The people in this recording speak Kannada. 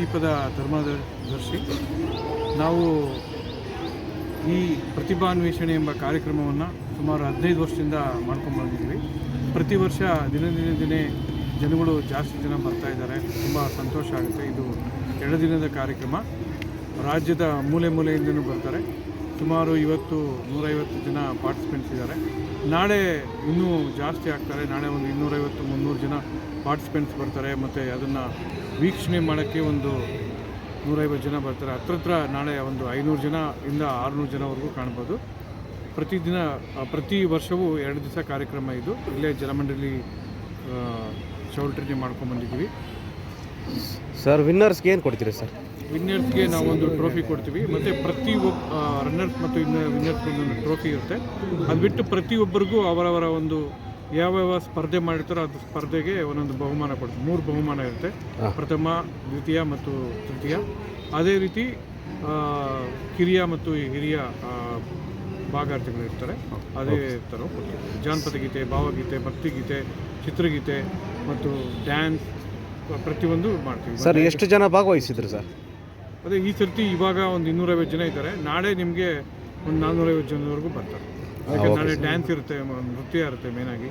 ದೀಪದ ಧರ್ಮದರ್ಶಿ. ನಾವು ಈ ಪ್ರತಿಭಾನ್ವೇಷಣೆ ಎಂಬ ಕಾರ್ಯಕ್ರಮವನ್ನು ಸುಮಾರು 15 ವರ್ಷದಿಂದ ಮಾಡ್ಕೊಂಡ್ಬಂದಿದ್ದೀವಿ. ಪ್ರತಿ ವರ್ಷ ದಿನೇ ಜನಗಳು ಜಾಸ್ತಿ ಜನ ಬರ್ತಾಯಿದ್ದಾರೆ. ತುಂಬ ಸಂತೋಷ ಆಗುತ್ತೆ. ಇದು 2 ದಿನದ ಕಾರ್ಯಕ್ರಮ. ರಾಜ್ಯದ ಮೂಲೆ ಮೂಲೆಯಿಂದಲೂ ಬರ್ತಾರೆ. ಸುಮಾರು ಇವತ್ತು 150 ಜನ ಪಾರ್ಟಿಸಿಪೆಂಟ್ಸ್ ಇದ್ದಾರೆ. ನಾಳೆ ಇನ್ನೂ ಜಾಸ್ತಿ ಆಗ್ತಾರೆ. ನಾಳೆ ಒಂದು 250-300 ಜನ ಪಾರ್ಟಿಸಿಪೆಂಟ್ಸ್ ಬರ್ತಾರೆ. ಮತ್ತು ಅದನ್ನು ವೀಕ್ಷಣೆ ಮಾಡೋಕ್ಕೆ ಒಂದು 150 ಜನ ಬರ್ತಾರೆ. ಹತ್ರ ನಾಳೆ ಒಂದು 500 ಜನ ಇಂದ 600 ಜನವರೆಗೂ ಕಾಣ್ಬೋದು. ಪ್ರತಿ ವರ್ಷವೂ 2 ದಿವಸ ಕಾರ್ಯಕ್ರಮ ಇದು. ಇಲ್ಲೇ ಜಲಮಂಡಲಿ ಚೌಲ್ಟ್ರಿನೇ ಮಾಡ್ಕೊಂಡ್ಬಂದಿದ್ದೀವಿ. ಸರ್ ವಿನ್ನರ್ಸ್ಗೆ ಏನು ಕೊಡ್ತೀರಿ ಸರ್? ವಿನ್ನರ್ಸ್ಗೆ ನಾವು ಒಂದು ಟ್ರೋಫಿ ಕೊಡ್ತೀವಿ. ಮತ್ತು ಪ್ರತಿ ರನ್ನರ್ಸ್ ಮತ್ತು ವಿನ್ನರ್ಸ್ಗೆ ಒಂದು ಟ್ರೋಫಿ ಇರುತ್ತೆ. ಅದು ಬಿಟ್ಟು ಪ್ರತಿಯೊಬ್ಬರಿಗೂ ಅವರವರ ಒಂದು ಯಾವ್ಯಾವ ಸ್ಪರ್ಧೆ ಮಾಡಿರ್ತಾರೋ ಅದು ಸ್ಪರ್ಧೆಗೆ ಒಂದೊಂದು ಬಹುಮಾನ ಕೊಡ್ತೀವಿ. 3 ಬಹುಮಾನ ಇರುತ್ತೆ. ಪ್ರಥಮ, ದ್ವಿತೀಯ ಮತ್ತು ತೃತೀಯ. ಅದೇ ರೀತಿ ಕಿರಿಯ ಮತ್ತು ಹಿರಿಯ ಭಾಗಾರ್ಥಿಗಳು ಇರ್ತಾರೆ. ಅದೇ ಥರ ಕೊಡ್ತೀವಿ. ಜಾನಪದ ಗೀತೆ, ಭಾವಗೀತೆ, ಭಕ್ತಿಗೀತೆ, ಚಿತ್ರಗೀತೆ ಮತ್ತು ಡ್ಯಾನ್ಸ್ ಪ್ರತಿಯೊಂದು ಮಾಡ್ತೀವಿ. ಸರ್ ಎಷ್ಟು ಜನ ಭಾಗವಹಿಸಿದ್ರು ಸರ್? ಅದೇ ಈ ಸರ್ತಿ ಇವಾಗ ಒಂದು 250 ಜನ ಇದ್ದಾರೆ. ನಾಳೆ ನಿಮಗೆ ಒಂದು 450 ಜನವರೆಗೂ ಬರ್ತಾರೆ. ಯಾಕಂದರೆ ನಾಳೆ ಡ್ಯಾನ್ಸ್ ಇರುತ್ತೆ, ನೃತ್ಯ ಇರುತ್ತೆ ಮೇನಾಗಿ.